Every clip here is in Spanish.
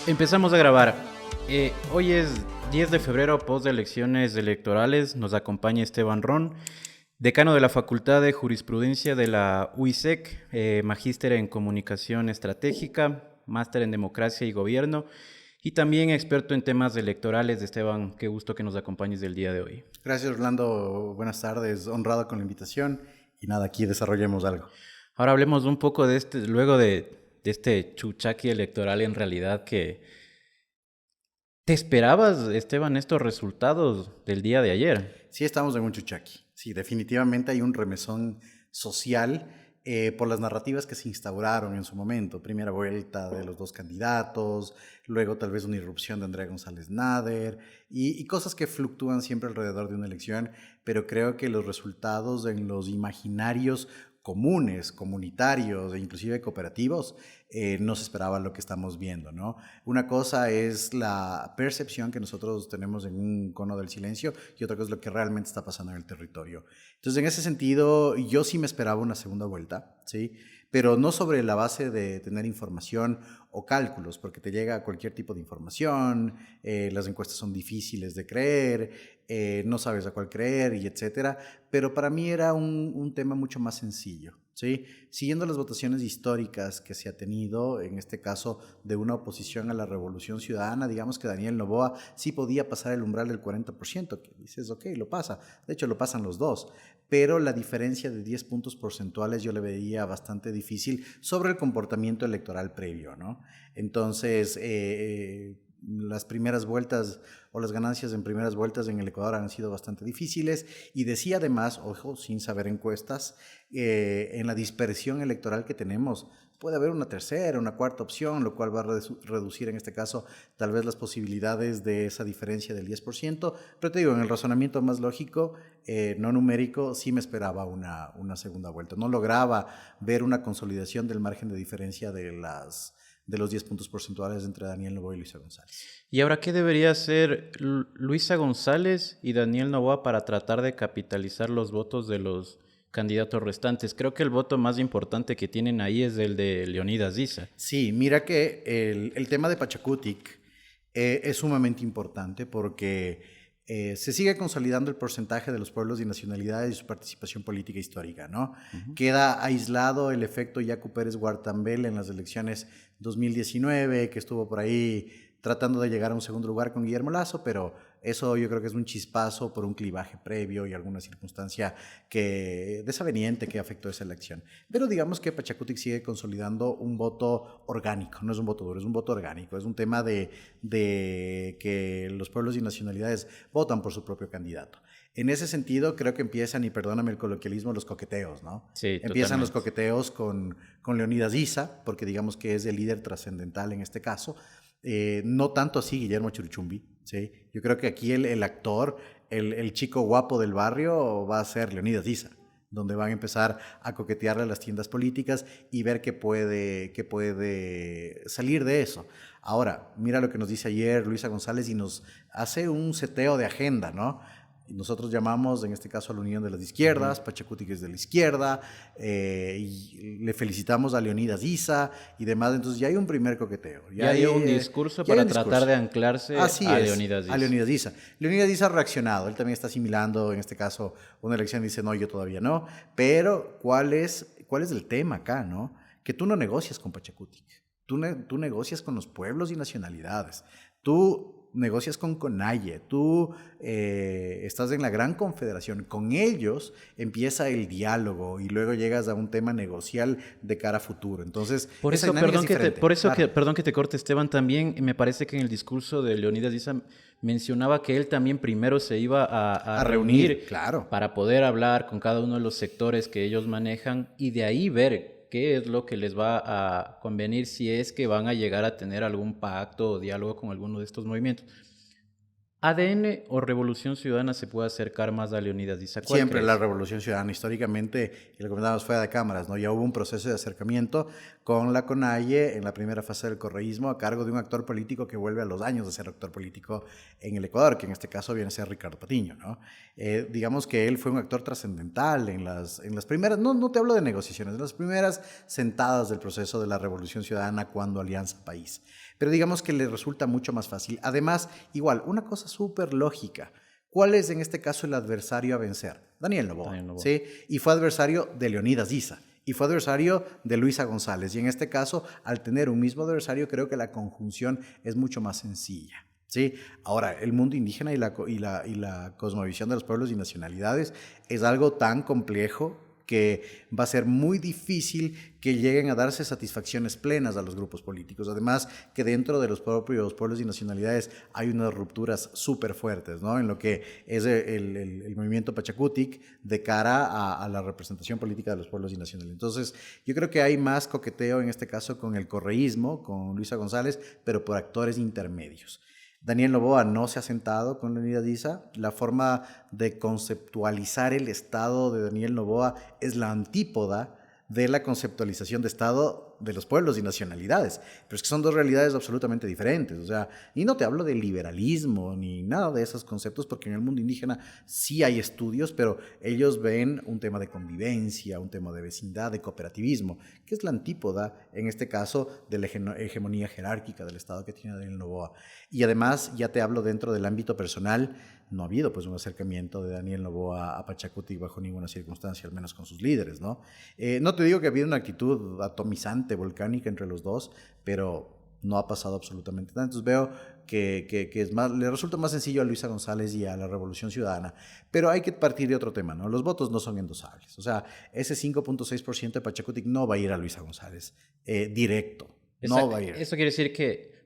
Empezamos a grabar. Hoy es 10 de febrero, post de elecciones electorales. Nos acompaña Esteban Ron, decano de la Facultad de Jurisprudencia de la UISEC, magíster en Comunicación Estratégica, máster en Democracia y Gobierno y también experto en temas electorales. Esteban, qué gusto que nos acompañes del día de hoy. Gracias, Orlando. Buenas tardes. Honrado con la invitación. Y nada, aquí desarrollemos algo. Ahora hablemos un poco de luego de este chuchaqui electoral en realidad que... ¿Te esperabas, Esteban, estos resultados del día de ayer? Sí, estamos en un chuchaqui. Sí, definitivamente hay un remesón social por las narrativas que se instauraron en su momento. Primera vuelta de los dos candidatos, luego tal vez una irrupción de Andrea González Nader y cosas que fluctúan siempre alrededor de una elección, pero creo que los resultados en los imaginarios comunes, comunitarios e inclusive cooperativos, no se esperaba lo que estamos viendo, ¿no? Una cosa es la percepción que nosotros tenemos en un cono del silencio y otra cosa es lo que realmente está pasando en el territorio. Entonces, en ese sentido, yo sí me esperaba una segunda vuelta, ¿sí? Pero no sobre la base de tener información o cálculos, porque te llega cualquier tipo de información, las encuestas son difíciles de creer, no sabes a cuál creer y etcétera, pero para mí era un tema mucho más sencillo, ¿sí? Siguiendo las votaciones históricas que se ha tenido, en este caso de una oposición a la Revolución Ciudadana, digamos que Daniel Noboa sí podía pasar el umbral del 40%, que dices, ok, lo pasa, de hecho lo pasan los dos, pero la diferencia de 10 puntos porcentuales yo le veía bastante difícil sobre el comportamiento electoral previo, ¿no? Entonces, las primeras vueltas o las ganancias en primeras vueltas en el Ecuador han sido bastante difíciles y decía además, ojo, sin saber encuestas, en la dispersión electoral que tenemos puede haber una tercera, una cuarta opción, lo cual va a reducir en este caso tal vez las posibilidades de esa diferencia del 10%, pero te digo, en el razonamiento más lógico, no numérico, sí me esperaba una segunda vuelta. No lograba ver una consolidación del margen de diferencia de los 10 puntos porcentuales entre Daniel Noboa y Luisa González. ¿Y ahora qué debería hacer Luisa González y Daniel Noboa para tratar de capitalizar los votos de los candidatos restantes? Creo que el voto más importante que tienen ahí es el de Leonidas Issa. Sí, mira que el tema de Pachacutic es sumamente importante porque se sigue consolidando el porcentaje de los pueblos y nacionalidades y su participación política histórica, ¿no? Queda aislado el efecto Yacu Pérez Guartambel en las elecciones 2019, que estuvo por ahí tratando de llegar a un segundo lugar con Guillermo Lasso, pero eso yo creo que es un chispazo por un clivaje previo y alguna circunstancia desaveniente que afectó esa elección. Pero digamos que Pachacutic sigue consolidando un voto orgánico, no es un voto duro, es un voto orgánico, es un tema de que los pueblos y nacionalidades votan por su propio candidato. En ese sentido, creo que empiezan, y perdóname el coloquialismo, los coqueteos, ¿no? Sí, Empiezan los totalmente. coqueteos con Leonidas Issa, porque digamos que es el líder trascendental en este caso. No tanto así Guillermo Churuchumbi, ¿sí? Yo creo que aquí el actor, el chico guapo del barrio va a ser Leonidas Issa, donde van a empezar a coquetearle a las tiendas políticas y ver qué puede salir de eso. Ahora, mira lo que nos dice ayer Luisa González y nos hace un seteo de agenda, ¿no? Nosotros llamamos, en este caso, a la Unión de las Izquierdas, Pachacutic es de la izquierda, y le felicitamos a Leonidas Issa y demás, entonces ya hay un primer coqueteo. Ya dio un discurso Ya hay para un tratar discurso. de anclarse Así a es, Leonidas a Issa. Leonidas Issa. Leonidas Issa ha reaccionado, él también está asimilando, en este caso, una elección, dice, no, yo todavía no, pero ¿cuál es el tema acá, no? Que tú no negocias con Pachacutic, tú negocias con los pueblos y nacionalidades, tú negocias con CONAIE, tú estás en la Gran Confederación, con ellos empieza el diálogo y luego llegas a un tema negocial de cara a futuro. Entonces, Por esa eso, dinámica es diferente, claro. perdón que te corte, Esteban, también me parece que en el discurso de Leonidas Issa mencionaba que él también primero se iba a A reunir, reunir claro. para poder hablar con cada uno de los sectores que ellos manejan y de ahí ver qué es lo que les va a convenir si es que van a llegar a tener algún pacto o diálogo con alguno de estos movimientos. ¿ADN o Revolución Ciudadana se puede acercar más a Leonidas Diza? ¿Cuál Siempre crees? la Revolución Ciudadana, históricamente, y lo comentábamos fuera de cámaras, ¿no? Ya hubo un proceso de acercamiento con la CONAIE en la primera fase del correísmo a cargo de un actor político que vuelve a los años de ser actor político en el Ecuador, que en este caso viene a ser Ricardo Patiño, ¿no? Digamos que él fue un actor trascendental en las primeras, no te hablo de negociaciones, en las primeras sentadas del proceso de la Revolución Ciudadana cuando Alianza País. Pero digamos que le resulta mucho más fácil. Además, igual, una cosa súper lógica. ¿Cuál es en este caso el adversario a vencer? Daniel Noboa, ¿sí? Y fue adversario de Leonidas Diza. Y fue adversario de Luisa González. Y en este caso, al tener un mismo adversario, creo que la conjunción es mucho más sencilla. ¿Sí? Ahora, el mundo indígena y la cosmovisión de los pueblos y nacionalidades es algo tan complejo que va a ser muy difícil que lleguen a darse satisfacciones plenas a los grupos políticos. Además, que dentro de los propios pueblos y nacionalidades hay unas rupturas súper fuertes, ¿no? En lo que es el movimiento Pachacutic de cara a la representación política de los pueblos y nacionalidades. Entonces, yo creo que hay más coqueteo en este caso con el correísmo, con Luisa González, pero por actores intermedios. Daniel Noboa no se ha sentado con Leonidas Diza. La forma de conceptualizar el Estado de Daniel Noboa es la antípoda de la conceptualización de Estado de los pueblos y nacionalidades. Pero es que son dos realidades absolutamente diferentes. O sea, y no te hablo de liberalismo ni nada de esos conceptos, porque en el mundo indígena sí hay estudios, pero ellos ven un tema de convivencia, un tema de vecindad, de cooperativismo, que es la antípoda, en este caso, de la hegemonía jerárquica del Estado que tiene Daniel Noboa. Y además, ya te hablo dentro del ámbito personal, no ha habido pues un acercamiento de Daniel Noboa a Pachacutic bajo ninguna circunstancia, al menos con sus líderes, ¿no? No te digo que ha habido una actitud atomizante, volcánica entre los dos, pero no ha pasado absolutamente nada. Entonces veo que es más, le resulta más sencillo a Luisa González y a la Revolución Ciudadana, pero hay que partir de otro tema, ¿no? Los votos no son endosables, o sea, ese 5.6% de Pachacutic no va a ir a Luisa González, directo, no va a ir. Eso quiere decir que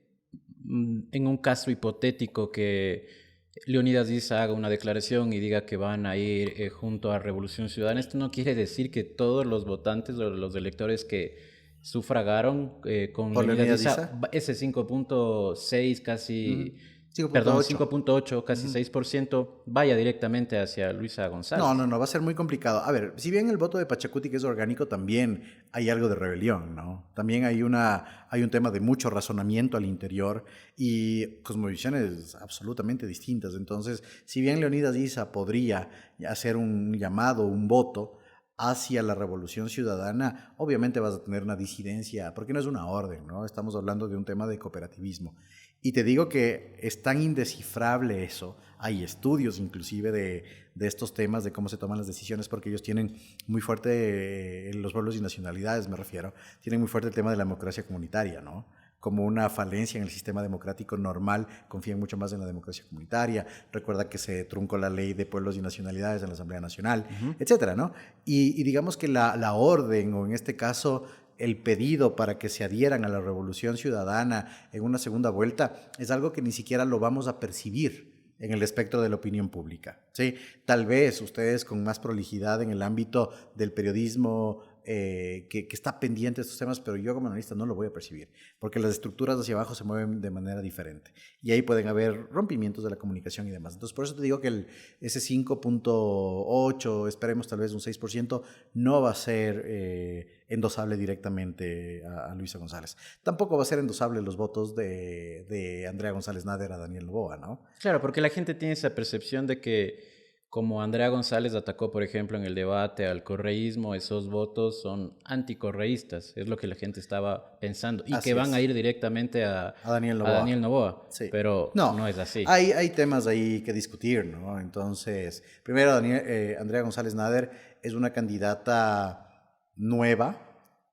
en un caso hipotético que Leonidas Diza haga una declaración y diga que van a ir junto a Revolución Ciudadana, esto no quiere decir que todos los votantes o los electores que sufragaron con Leonidas Diza, ese 5.6 casi, 5.8, casi 6%, vaya directamente hacia Luisa González. No, va a ser muy complicado. A ver, si bien el voto de Pachacutic es orgánico, también hay algo de rebelión, ¿no? También hay un tema de mucho razonamiento al interior y cosmovisiones absolutamente distintas. Entonces, si bien Leonidas Diza podría hacer un llamado, un voto hacia la Revolución Ciudadana, obviamente vas a tener una disidencia, porque no es una orden, ¿no? Estamos hablando de un tema de cooperativismo. Y te digo que es tan indescifrable eso, hay estudios inclusive de estos temas, de cómo se toman las decisiones, porque ellos tienen muy fuerte, los pueblos y nacionalidades me refiero, tienen muy fuerte el tema de la democracia comunitaria, ¿no? Como una falencia en el sistema democrático normal, confían mucho más en la democracia comunitaria. Recuerda que se truncó la ley de pueblos y nacionalidades en la Asamblea Nacional, etcétera, ¿no? Y digamos que la orden, o en este caso el pedido para que se adhieran a la Revolución Ciudadana en una segunda vuelta, es algo que ni siquiera lo vamos a percibir en el espectro de la opinión pública, ¿sí? Tal vez ustedes con más prolijidad en el ámbito del periodismo que está pendiente de estos temas, pero yo como analista no lo voy a percibir, porque las estructuras hacia abajo se mueven de manera diferente y ahí pueden haber rompimientos de la comunicación y demás. Entonces, por eso te digo que ese 5.8, esperemos tal vez un 6%, no va a ser endosable directamente a Luisa González. Tampoco va a ser endosable los votos de Andrea González Nader a Daniel Noboa, ¿no? Claro, porque la gente tiene esa percepción de que como Andrea González atacó, por ejemplo, en el debate al correísmo, esos votos son anticorreístas, es lo que la gente estaba pensando, y así que van a ir directamente a Daniel Noboa, sí. Pero no es así. Hay temas ahí que discutir, ¿no? Entonces, primero, Andrea González Nader es una candidata nueva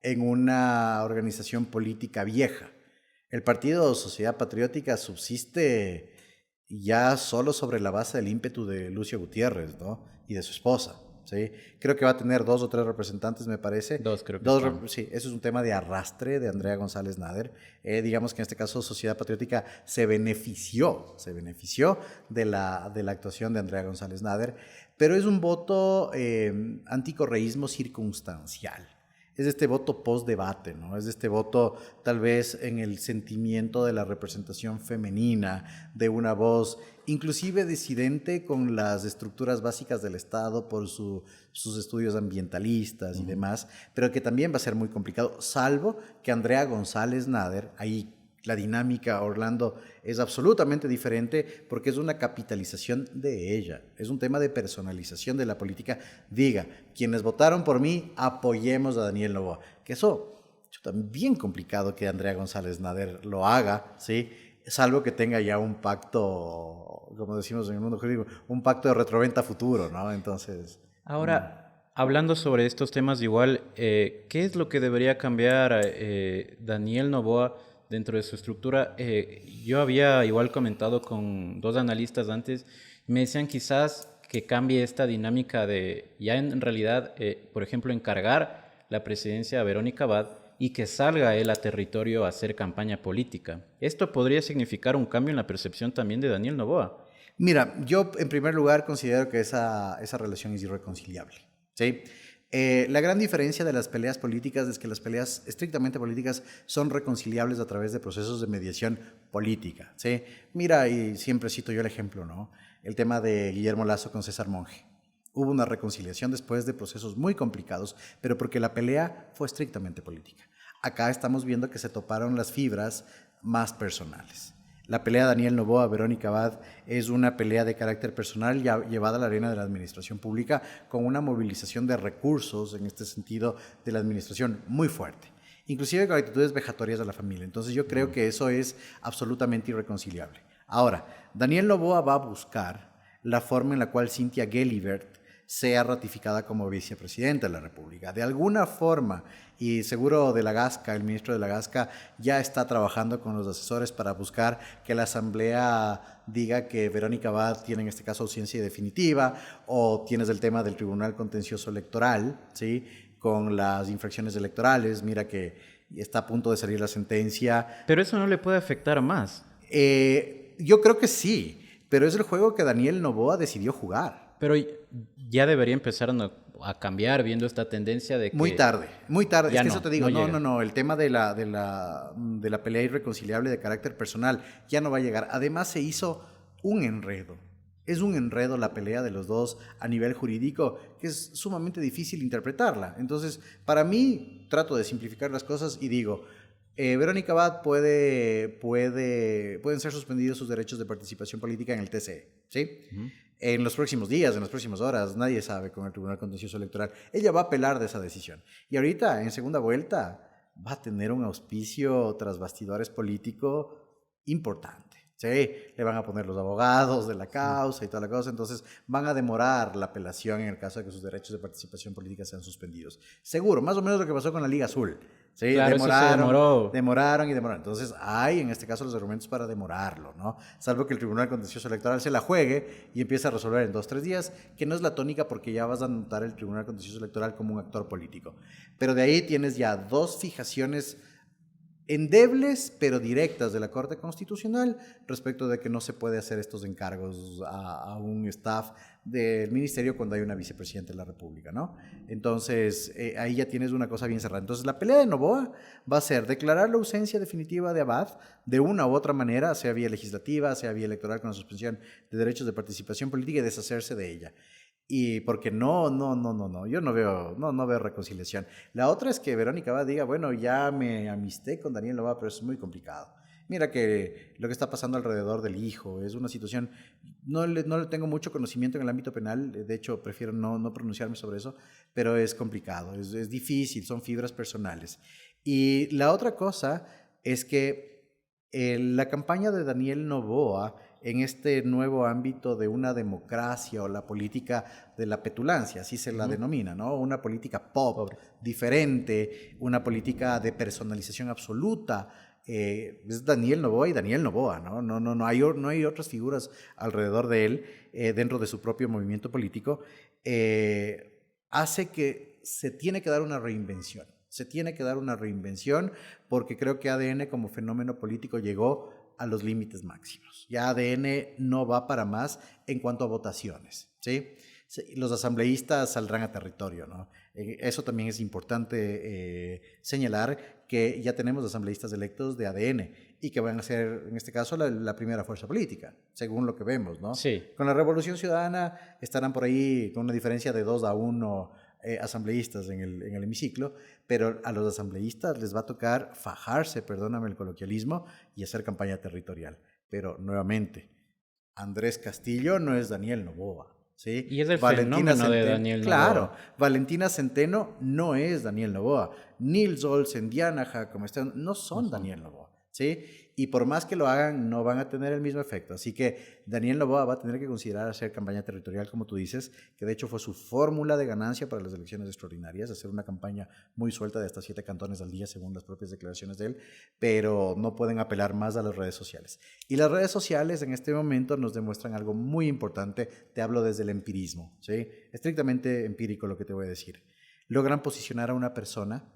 en una organización política vieja. El Partido Sociedad Patriótica subsiste ya solo sobre la base del ímpetu de Lucio Gutiérrez, ¿no? Y de su esposa, ¿sí? Creo que va a tener 2 o 3 representantes, me parece. 2 creo que sí, eso es un tema de arrastre de Andrea González Nader. Digamos que en este caso Sociedad Patriótica se benefició de la actuación de Andrea González Nader, pero es un voto anticorreísmo circunstancial. es este voto post-debate, ¿no? Es este voto tal vez en el sentimiento de la representación femenina, de una voz inclusive disidente con las estructuras básicas del Estado por sus estudios ambientalistas y demás, pero que también va a ser muy complicado, salvo que Andrea González Nader, ahí la dinámica, Orlando, es absolutamente diferente porque es una capitalización de ella, es un tema de personalización de la política. Diga, quienes votaron por mí, apoyemos a Daniel Noboa, que eso también complicado que Andrea González Nader lo haga, ¿sí? Salvo que tenga ya un pacto, como decimos en el mundo jurídico, un pacto de retroventa futuro, ¿no? Entonces... Ahora, hablando sobre estos temas igual, ¿qué es lo que debería cambiar Daniel Noboa dentro de su estructura? Yo había igual comentado con dos analistas antes, me decían quizás que cambie esta dinámica de ya en realidad, por ejemplo, encargar la presidencia a Verónica Abad y que salga él a territorio a hacer campaña política. ¿Esto podría significar un cambio en la percepción también de Daniel Noboa? Mira, yo en primer lugar considero que esa relación es irreconciliable, ¿sí? La gran diferencia de las peleas políticas es que las peleas estrictamente políticas son reconciliables a través de procesos de mediación política, ¿sí? Mira, y siempre cito yo el ejemplo, ¿no? El tema de Guillermo Lasso con César Monge. Hubo una reconciliación después de procesos muy complicados, pero porque la pelea fue estrictamente política. Acá estamos viendo que se toparon las fibras más personales. La pelea de Daniel Noboa, Verónica Abad, es una pelea de carácter personal ya llevada a la arena de la administración pública con una movilización de recursos, en este sentido, de la administración muy fuerte, inclusive con actitudes vejatorias de la familia. Entonces yo creo que eso es absolutamente irreconciliable. Ahora, Daniel Noboa va a buscar la forma en la cual Cynthia Gelibert sea ratificada como vicepresidenta de la República. De alguna forma, y seguro de la Gasca, el ministro de la Gasca, ya está trabajando con los asesores para buscar que la Asamblea diga que Verónica Abad tiene en este caso ausencia definitiva, o tienes el tema del Tribunal Contencioso Electoral, ¿sí? Con las infracciones electorales. Mira que está a punto de salir la sentencia. Pero eso no le puede afectar más. Yo creo que sí, pero es el juego que Daniel Noboa decidió jugar. Pero ya debería empezar a cambiar viendo esta tendencia de que... Muy tarde. Es que no, eso te digo, no llega. no, el tema de la pelea irreconciliable de carácter personal ya no va a llegar. Además se hizo un enredo. Es un enredo la pelea de los dos a nivel jurídico que es sumamente difícil interpretarla. Entonces, para mí, trato de simplificar las cosas y digo, Verónica Abad pueden ser suspendidos sus derechos de participación política en el TCE, ¿sí? En los próximos días, en las próximas horas, nadie sabe con el Tribunal Contencioso Electoral. Ella va a apelar de esa decisión. Y ahorita, en segunda vuelta, va a tener un auspicio tras bastidores político importante. Sí, le van a poner los abogados de la causa y toda la cosa, entonces van a demorar la apelación en el caso de que sus derechos de participación política sean suspendidos. Seguro, más o menos lo que pasó con la Liga Azul. Sí, Claro, eso se demoró. demoraron. Entonces hay en este caso los argumentos para demorarlo, ¿no? Salvo que el Tribunal Contencioso Electoral se la juegue y empiece a resolver en 2 o 3 días, que no es la tónica porque ya vas a notar el Tribunal Contencioso Electoral como un actor político. Pero de ahí tienes ya 2 fijaciones endebles pero directas de la Corte Constitucional respecto de que no se puede hacer estos encargos a un staff del ministerio cuando hay una vicepresidenta de la República, ¿no? Entonces, ahí ya tienes una cosa bien cerrada. Entonces, la pelea de Noboa va a ser declarar la ausencia definitiva de Abad de una u otra manera, sea vía legislativa, sea vía electoral con la suspensión de derechos de participación política y deshacerse de ella. Y porque yo no veo reconciliación. La otra es que Verónica Abad diga, bueno, ya me amisté con Daniel Noboa, pero es muy complicado. Mira que lo que está pasando alrededor del hijo es una situación, no le tengo mucho conocimiento en el ámbito penal, de hecho prefiero no pronunciarme sobre eso, pero es complicado, es difícil, son fibras personales. Y la otra cosa es que la campaña de Daniel Noboa en este nuevo ámbito de una democracia o la política de la petulancia, así se la denomina, ¿no? Una política pop, diferente, una política de personalización absoluta. Es Daniel Noboa y Daniel Noboa, ¿no? No hay otras figuras alrededor de él, dentro de su propio movimiento político. Hace que se tiene que dar una reinvención. Se tiene que dar una reinvención porque creo que ADN como fenómeno político llegó a los límites máximos. Ya ADN no va para más en cuanto a votaciones, ¿sí? Sí, los asambleístas saldrán a territorio, ¿no? Eso también es importante señalar, que ya tenemos asambleístas electos de ADN y que van a ser, en este caso, la primera fuerza política, según lo que vemos, ¿no? Sí. Con la Revolución Ciudadana estarán por ahí con una diferencia de 2-1 asambleístas en el hemiciclo, pero a los asambleístas les va a tocar fajarse, perdóname el coloquialismo, y hacer campaña territorial. Pero nuevamente, Andrés Castillo no es Daniel Noboa. ¿Sí? Y es el fenómeno de Daniel Noboa. Claro, Valentina Centeno no es Daniel Noboa. Nils Olsen, Diana Jacome, no son Daniel Noboa. ¿Sí? Y por más que lo hagan, no van a tener el mismo efecto. Así que Daniel Noboa va a tener que considerar hacer campaña territorial, como tú dices, que de hecho fue su fórmula de ganancia para las elecciones extraordinarias, hacer una campaña muy suelta de hasta 7 cantones al día, según las propias declaraciones de él, pero no pueden apelar más a las redes sociales. Y las redes sociales en este momento nos demuestran algo muy importante. Te hablo desde el empirismo, ¿sí? Estrictamente empírico lo que te voy a decir. Logran posicionar a una persona,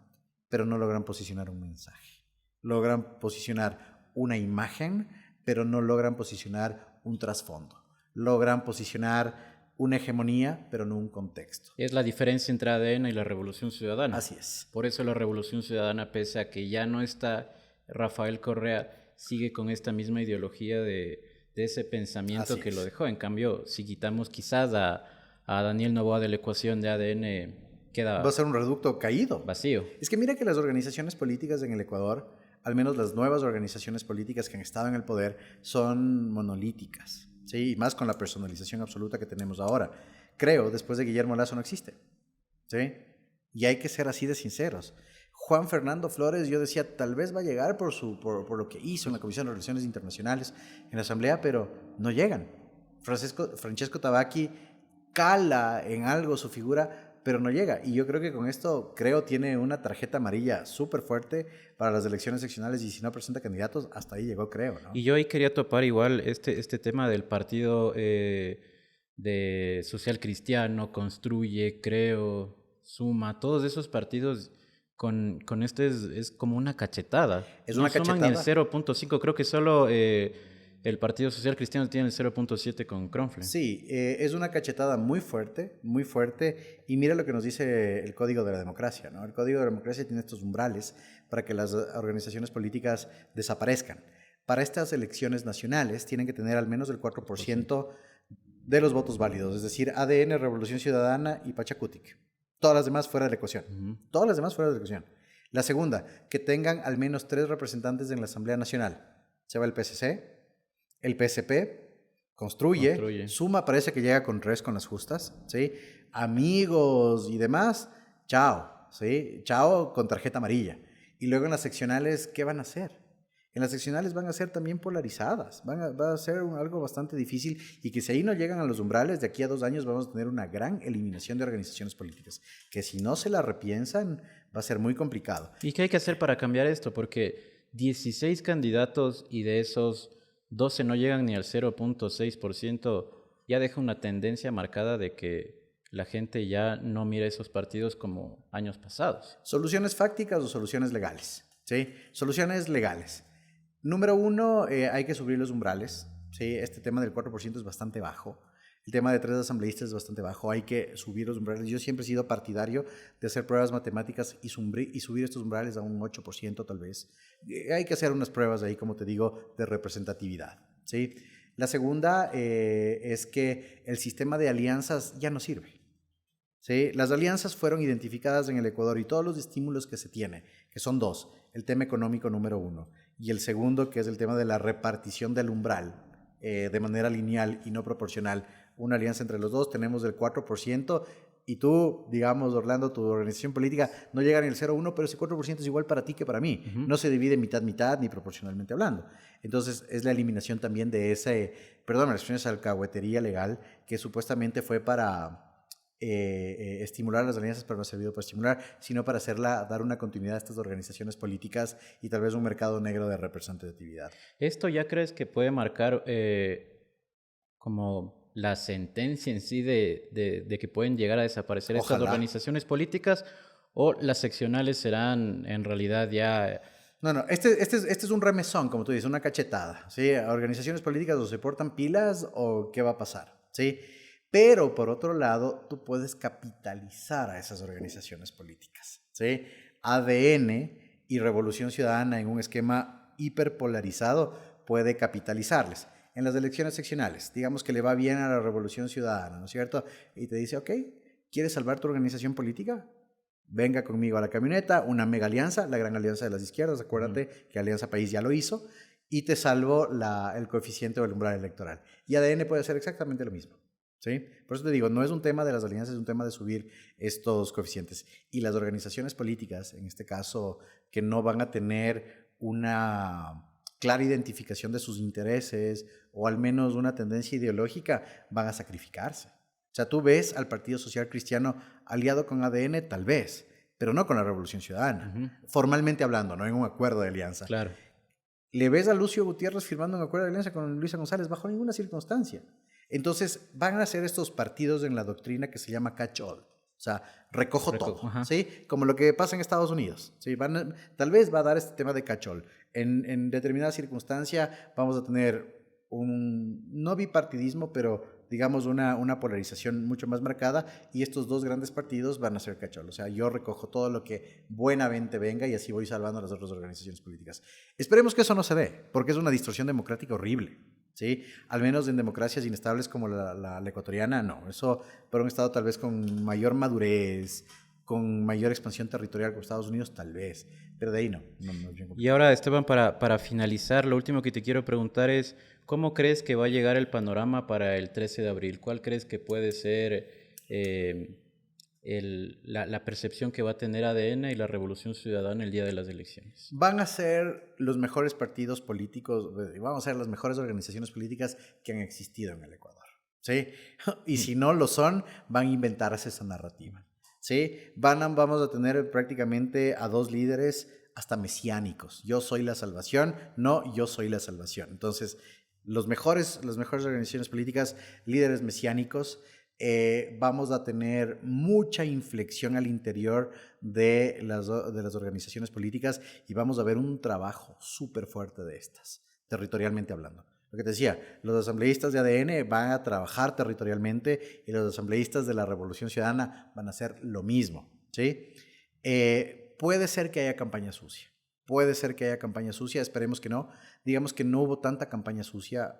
pero no logran posicionar un mensaje. Logran posicionar una imagen, pero no logran posicionar un trasfondo. Logran posicionar una hegemonía, pero no un contexto. Es la diferencia entre ADN y la Revolución Ciudadana. Así es. Por eso la Revolución Ciudadana, pese a que ya no está Rafael Correa, sigue con esta misma ideología de ese pensamiento que lo dejó. En cambio, si quitamos quizás a Daniel Noboa de la ecuación de ADN, queda... Va a ser un reducto caído. Vacío. Es que mira que las organizaciones políticas en el Ecuador, al menos las nuevas organizaciones políticas que han estado en el poder, son monolíticas, ¿sí? Y más con la personalización absoluta que tenemos ahora. Creo, después de Guillermo Lasso no existe, ¿sí? Y hay que ser así de sinceros. Juan Fernando Flores, yo decía, tal vez va a llegar por lo que hizo en la Comisión de Relaciones Internacionales, en la Asamblea, pero no llegan. Francesco Tabaqui cala en algo su figura, pero no llega. Y yo creo que con esto, tiene una tarjeta amarilla súper fuerte para las elecciones seccionales, y si no presenta candidatos, hasta ahí llegó, creo, ¿no? Y yo ahí quería topar igual este tema del partido de Social Cristiano, Construye, Creo, Suma, todos esos partidos con es como una cachetada. Es una cachetada. No suman ni el 0.5, creo que solo... el Partido Social Cristiano tiene el 0.7 con Kronfle. Sí, es una cachetada muy fuerte, y mira lo que nos dice el Código de la Democracia, ¿no? El Código de la Democracia tiene estos umbrales para que las organizaciones políticas desaparezcan. Para estas elecciones nacionales tienen que tener al menos el 4% de los votos válidos, es decir, ADN, Revolución Ciudadana y Pachacutic. Todas las demás fuera de la ecuación. Todas las demás fuera de la ecuación. La segunda, que tengan al menos 3 representantes en la Asamblea Nacional. Se va el PSC, el PSP, construye. Suma parece que llega con 3 con las justas, ¿sí? Amigos y demás, chao, ¿sí? Chao con tarjeta amarilla. Y luego en las seccionales, ¿qué van a hacer? En las seccionales van a ser también polarizadas, va a ser algo bastante difícil, y que si ahí no llegan a los umbrales, de aquí a 2 años vamos a tener una gran eliminación de organizaciones políticas, que si no se la repiensan va a ser muy complicado. ¿Y qué hay que hacer para cambiar esto? Porque 16 candidatos y de esos 12 no llegan ni al 0.6%, ya deja una tendencia marcada de que la gente ya no mira esos partidos como años pasados. ¿Soluciones fácticas o soluciones legales? ¿Sí? Soluciones legales. Número 1, hay que subir los umbrales, ¿sí? Este tema del 4% es bastante bajo. El tema de 3 asambleístas es bastante bajo. Hay que subir los umbrales. Yo siempre he sido partidario de hacer pruebas matemáticas y subir estos umbrales a un 8% tal vez. Hay que hacer unas pruebas ahí, como te digo, de representatividad, ¿sí? La segunda es que el sistema de alianzas ya no sirve, ¿sí? Las alianzas fueron identificadas en el Ecuador, y todos los estímulos que se tiene, que son 2, el tema económico número 1, y el segundo, que es el tema de la repartición del umbral de manera lineal y no proporcional. Una alianza entre los dos, tenemos el 4%, y tú, digamos, Orlando, tu organización política no llega ni al 0.1, pero ese 4% es igual para ti que para mí. No se divide mitad-mitad ni proporcionalmente hablando. Entonces, es la eliminación también de la expresión es alcahuetería legal, que supuestamente fue para estimular las alianzas, pero no ha servido para estimular, sino para dar una continuidad a estas organizaciones políticas y tal vez un mercado negro de representatividad. ¿Esto ya crees que puede marcar como la sentencia en sí de que pueden llegar a desaparecer estas organizaciones políticas, o las seccionales serán en realidad ya... No, este es un remesón, como tú dices, una cachetada, ¿sí? Organizaciones políticas o se portan pilas o qué va a pasar, ¿sí? Pero, por otro lado, tú puedes capitalizar a esas organizaciones políticas, ¿sí? ADN y Revolución Ciudadana en un esquema hiperpolarizado puede capitalizarles. En las elecciones seccionales, digamos que le va bien a la Revolución Ciudadana, ¿no es cierto? Y te dice, ok, ¿quieres salvar tu organización política? Venga conmigo a la camioneta, una mega alianza, la gran alianza de las izquierdas, acuérdate que Alianza País ya lo hizo, y te salvo el coeficiente o el umbral electoral. Y ADN puede hacer exactamente lo mismo. ¿Sí? Por eso te digo, no es un tema de las alianzas, es un tema de subir estos coeficientes. Y las organizaciones políticas, en este caso, que no van a tener una clara identificación de sus intereses o al menos una tendencia ideológica, van a sacrificarse. O sea, tú ves al Partido Social Cristiano aliado con ADN, tal vez, pero no con la Revolución Ciudadana. Formalmente hablando, no en un acuerdo de alianza. Claro. ¿Le ves a Lucio Gutiérrez firmando un acuerdo de alianza con Luisa González? Bajo ninguna circunstancia. Entonces, van a ser estos partidos en la doctrina que se llama catch-all. O sea, recojo todo, ¿sí? Como lo que pasa en Estados Unidos, ¿sí? Tal vez va a dar este tema de catch-all. En determinada circunstancia vamos a tener no bipartidismo, pero digamos una polarización mucho más marcada, y estos dos grandes partidos van a ser catch-all. O sea, yo recojo todo lo que buenamente venga y así voy salvando a las otras organizaciones políticas. Esperemos que eso no se dé, porque es una distorsión democrática horrible. ¿Sí? Al menos en democracias inestables como la ecuatoriana, no. Eso para un Estado tal vez con mayor madurez, con mayor expansión territorial como Estados Unidos, tal vez. Pero de ahí no es bien. Y ahora, Esteban, para finalizar, lo último que te quiero preguntar es, ¿cómo crees que va a llegar el panorama para el 13 de abril? ¿Cuál crees que puede ser la percepción que va a tener ADN y la Revolución Ciudadana el día de las elecciones? Van a ser los mejores partidos políticos, van a ser las mejores organizaciones políticas que han existido en el Ecuador, ¿sí? Y si no lo son, van a inventarse esa narrativa, ¿sí? Vamos a tener prácticamente a dos líderes hasta mesiánicos. Yo soy la salvación, no, yo soy la salvación. Entonces, las mejores organizaciones políticas, líderes mesiánicos. Vamos a tener mucha inflexión al interior de las organizaciones políticas y vamos a ver un trabajo súper fuerte de estas, territorialmente hablando. Lo que te decía, los asambleístas de ADN van a trabajar territorialmente y los asambleístas de la Revolución Ciudadana van a hacer lo mismo, ¿sí? Puede ser que haya campaña sucia. Puede ser que haya campaña sucia, esperemos que no. Digamos que no hubo tanta campaña sucia,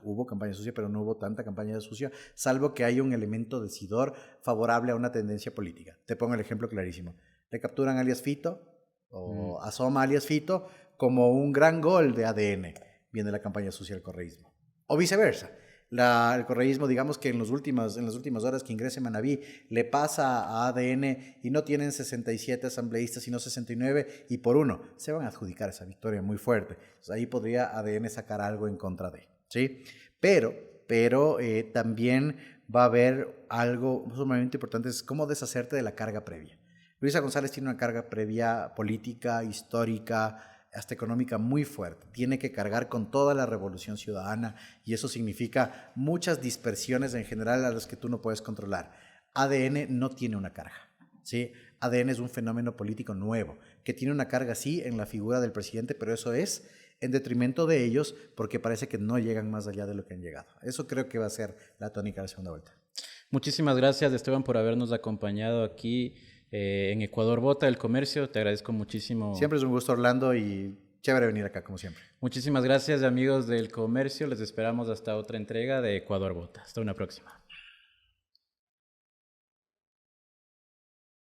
hubo campaña sucia, pero no hubo tanta campaña sucia, salvo que haya un elemento decidor favorable a una tendencia política. Te pongo el ejemplo clarísimo. Le capturan alias Fito, o asoma alias Fito, como un gran gol de ADN. Viene la campaña sucia del correísmo. O viceversa. El correísmo, digamos que en las últimas horas que ingrese Manaví, le pasa a ADN y no tienen 67 asambleístas, sino 69, y por uno se van a adjudicar esa victoria muy fuerte. Entonces, ahí podría ADN sacar algo en contra de, ¿sí? Pero también va a haber algo sumamente importante, es cómo deshacerte de la carga previa. Luisa González tiene una carga previa política, histórica, hasta económica muy fuerte. Tiene que cargar con toda la Revolución Ciudadana y eso significa muchas dispersiones en general a las que tú no puedes controlar. ADN no tiene una carga, ¿sí? ADN es un fenómeno político nuevo que tiene una carga, sí, en la figura del presidente, pero eso es en detrimento de ellos porque parece que no llegan más allá de lo que han llegado. Eso creo que va a ser la tónica de la segunda vuelta. Muchísimas gracias, Esteban, por habernos acompañado aquí en Ecuador Vota, El Comercio. Te agradezco muchísimo. Siempre es un gusto, Orlando, y chévere venir acá, como siempre. Muchísimas gracias, amigos del Comercio. Les esperamos hasta otra entrega de Ecuador Vota. Hasta una próxima.